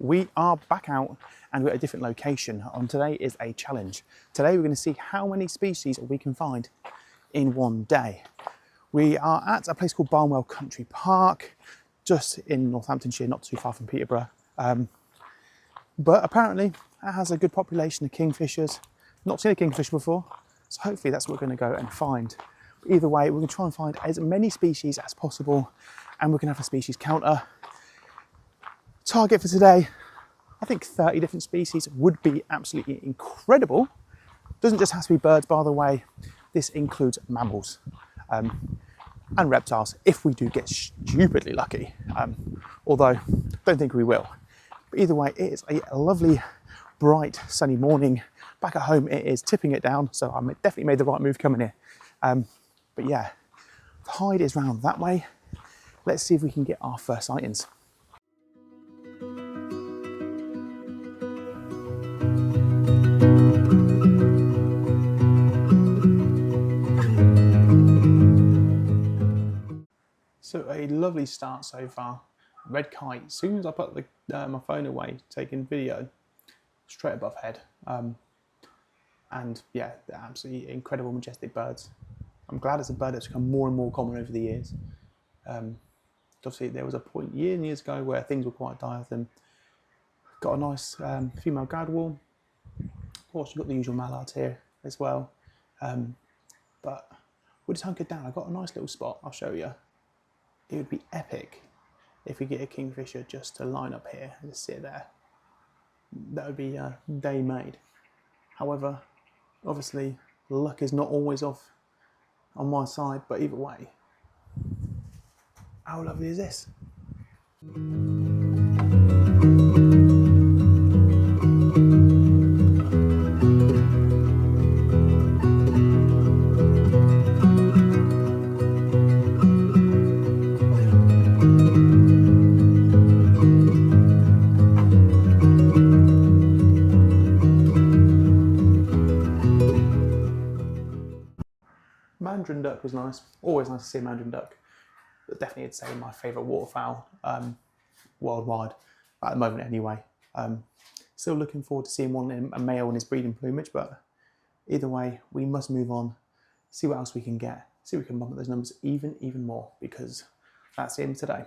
we are back out and we're at a different location. On today is a challenge. Today we're going to see how many species we can find in one day. We are at a place called Barnwell Country Park, just in Northamptonshire, not too far from Peterborough. But apparently it has a good population of kingfishers. Not seen a kingfisher before, so hopefully that's what we're going to go and find. But either way, we're going to try and find as many species as possible, and we're going to have a species counter. Target for today, I think 30 different species would be absolutely incredible. Doesn't just have to be birds, by the way. This includes mammals and reptiles, if we do get stupidly lucky. Although, don't think we will. But either way, it is a lovely, bright, sunny morning. Back at home, it is tipping it down, so I definitely made the right move coming here. But yeah, the tide is round that way. Let's see if we can get our first sightings. So a lovely start so far. Red kite. As soon as I put my phone away, taking video, straight above head. And yeah, they're absolutely incredible, majestic birds. I'm glad it's a bird that's become more and more common over the years. Obviously, there was a point years and years ago where things were quite dire with them. Got a nice female gadwall. Of course, you've got the usual mallards here as well. But we're just hunkered down. I've got a nice little spot, I'll show you. It would be epic if we get a kingfisher just to line up here and just sit there. That would be a day made. However, obviously, luck is not always off on my side, but either way, how lovely is this? Mandarin duck was nice. Always nice to see a mandarin duck. But definitely I'd say my favourite waterfowl worldwide, at the moment anyway. Still looking forward to seeing a male in his breeding plumage, but either way, we must move on, see what else we can get, see if we can bump up those numbers even more, because that's him today.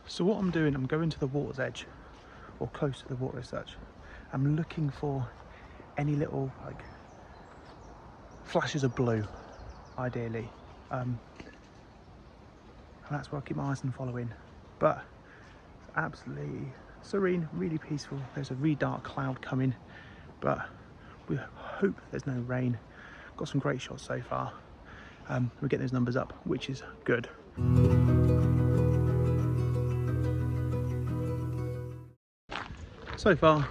So what I'm doing, I'm going to the water's edge, or close to the water as such. I'm looking for any little like flashes of blue, ideally. And that's where I keep my eyes on following. But it's absolutely serene, really peaceful. There's a really dark cloud coming, but we hope there's no rain. Got some great shots so far. We're getting those numbers up, which is good. So far,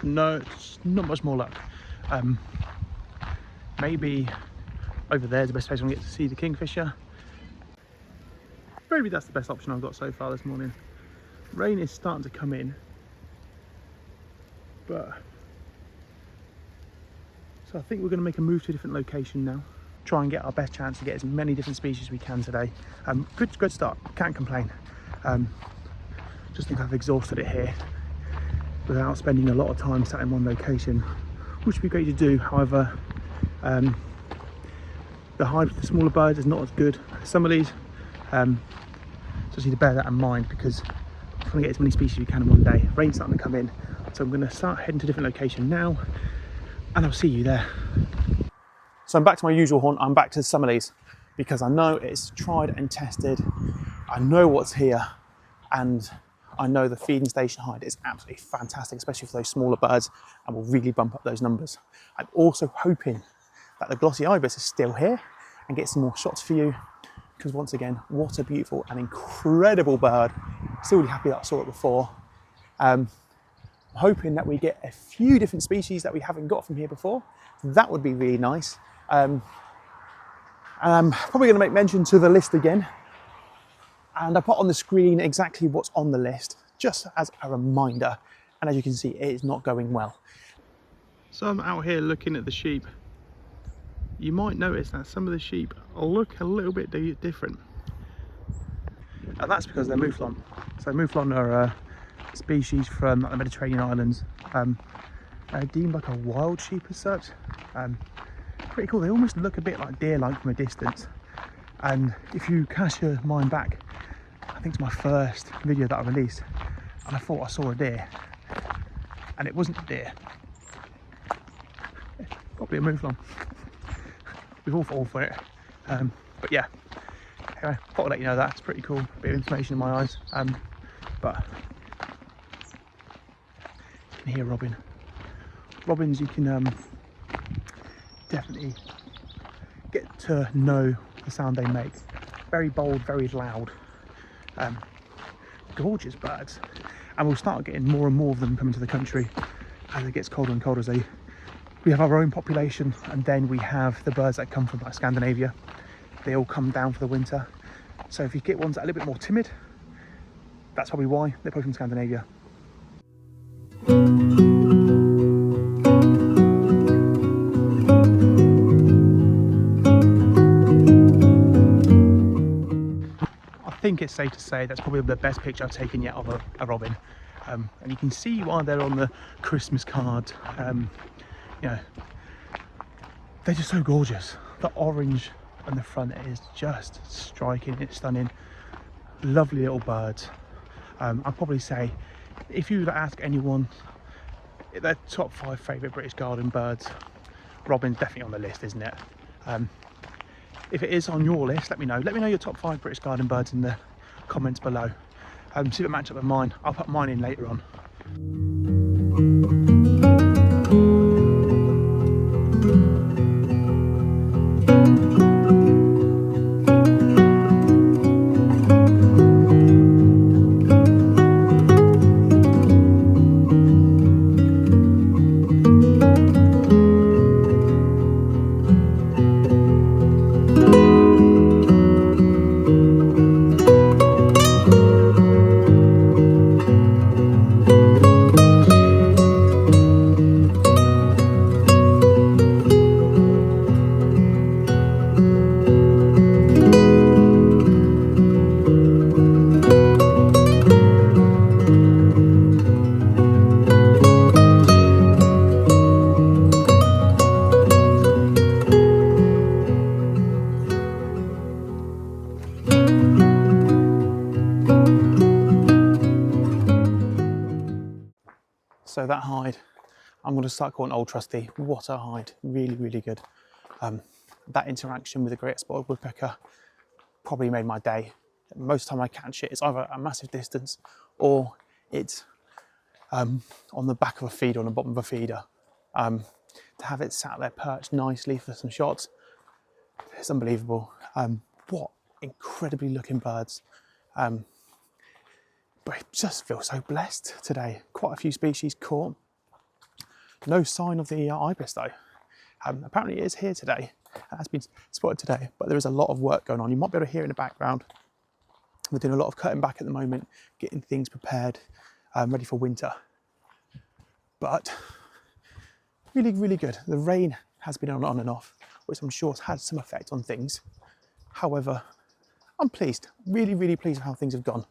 not much more luck. Maybe over there is the best place I'm going to get to see the kingfisher. Maybe that's the best option I've got so far this morning. Rain is starting to come in, but so I think we're going to make a move to a different location now. Try and get our best chance to get as many different species as we can today. Good start, can't complain. Just think I've exhausted it here without spending a lot of time sat in one location, which would be great to do. However, the hide with the smaller birds is not as good as some of these. Just need to bear that in mind, because I'm trying to get as many species as we can in one day. Rain's starting to come in, so I'm going to start heading to a different location now, and I'll see you there. So I'm back to my usual haunt. I'm back to some of these because I know it's tried and tested. I know what's here, and I know the feeding station hide is absolutely fantastic, especially for those smaller birds, and will really bump up those numbers. I'm also hoping that the glossy ibis is still here and get some more shots for you, because once again, what a beautiful and incredible bird. Still really happy that I saw it before. I'm hoping that we get a few different species that we haven't got from here before. That would be really nice. And I'm probably going to make mention to the list again, and I put on the screen exactly what's on the list, just as a reminder. And as you can see, it is not going well. So I'm out here looking at the sheep. You might notice that some of the sheep look a little bit different. And that's because they're mouflon. So mouflon are species from the Mediterranean islands. Deemed like a wild sheep as such. Pretty cool. They almost look a bit like deer-like from a distance. And if you cast your mind back, I think it's my first video that I released, and I thought I saw a deer, and it wasn't a deer. Probably a mouflon. We've all fallen for it. But yeah, anyway, thought I'd let you know that. It's pretty cool. A bit of information in my eyes. But you can hear robin. Robins, you can definitely get to know the sound they make. Very bold, very loud. Gorgeous birds. And we'll start getting more and more of them coming to the country as it gets colder and colder. We have our own population, and then we have the birds that come from like Scandinavia. They all come down for the winter. So if you get ones that are a little bit more timid, that's probably why. They're probably from Scandinavia. I think it's safe to say that's probably the best picture I've taken yet of a robin. And you can see why they're on the Christmas card. You know, they're just so gorgeous. The orange on the front is just striking, it's stunning. Lovely little birds. I'd probably say, if you were to ask anyone their top 5 favourite British garden birds, robin's definitely on the list, isn't it? If it is on your list, let me know. Let me know your top 5 British garden birds in the comments below. See if it matches up with mine. I'll put mine in later on. So that hide, I'm going to start calling Old Trusty. What a hide, really, really good. That interaction with the great spotted woodpecker probably made my day. Most of the time I catch it, it's either a massive distance or it's on the back of a feeder, on the bottom of a feeder. To have it sat there perched nicely for some shots, it's unbelievable. What incredibly looking birds. But it just feels so blessed today. Quite a few species caught. No sign of the ibis though. Apparently it is here today. It has been spotted today, but there is a lot of work going on. You might be able to hear it in the background. We're doing a lot of cutting back at the moment, getting things prepared, ready for winter. But really, really good. The rain has been on and off, which I'm sure has had some effect on things. However, I'm pleased, really, really pleased with how things have gone.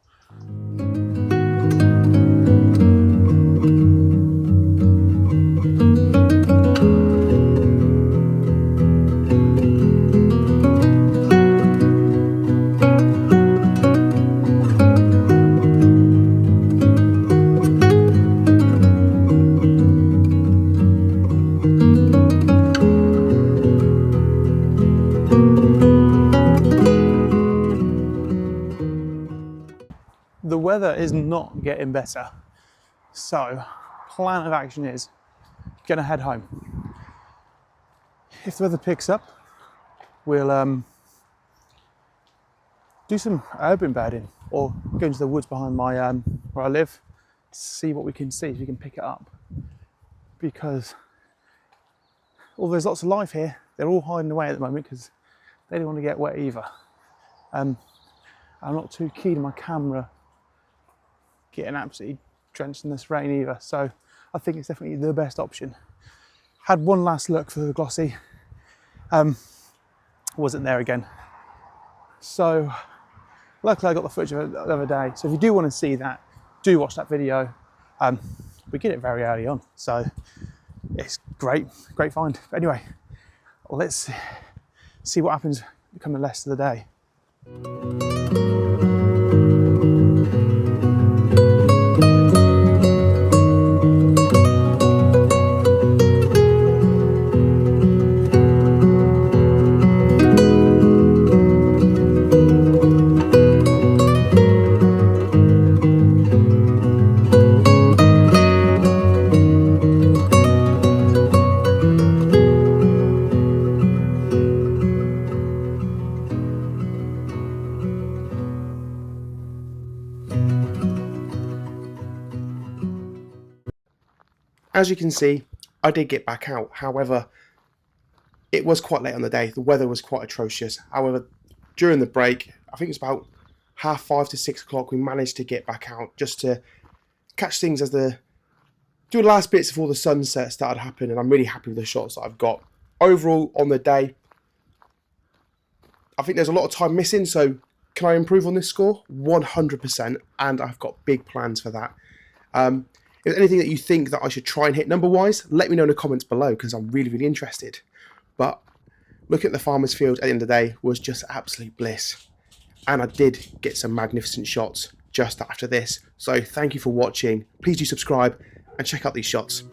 The weather is not getting better, so plan of action is gonna head home. If the weather picks up, we'll do some urban birding or go into the woods behind my where I live, see what we can see, if we can pick it up. Because although there's lots of life here, they're all hiding away at the moment because they don't want to get wet either. I'm not too keen on my camera getting absolutely drenched in this rain either, so I think it's definitely the best option. Had one last look for the glossy, wasn't there again. So luckily I got the footage of it the other day, so if you do want to see that, do watch that video. We get it very early on, so it's great find. But anyway, let's see what happens become the rest of the day. As you can see, I did get back out. However, it was quite late on the day. The weather was quite atrocious. However, during the break, I think it's about 5:30 to 6 o'clock, we managed to get back out just to catch things as do the last bits before the sunset started happening. And I'm really happy with the shots that I've got. Overall, on the day, I think there's a lot of time missing. So can I improve on this score? 100%. And I've got big plans for that. If there's anything that you think that I should try and hit number-wise, let me know in the comments below, because I'm really, really interested. But looking at the farmer's field at the end of the day was just absolute bliss. And I did get some magnificent shots just after this. So thank you for watching. Please do subscribe and check out these shots.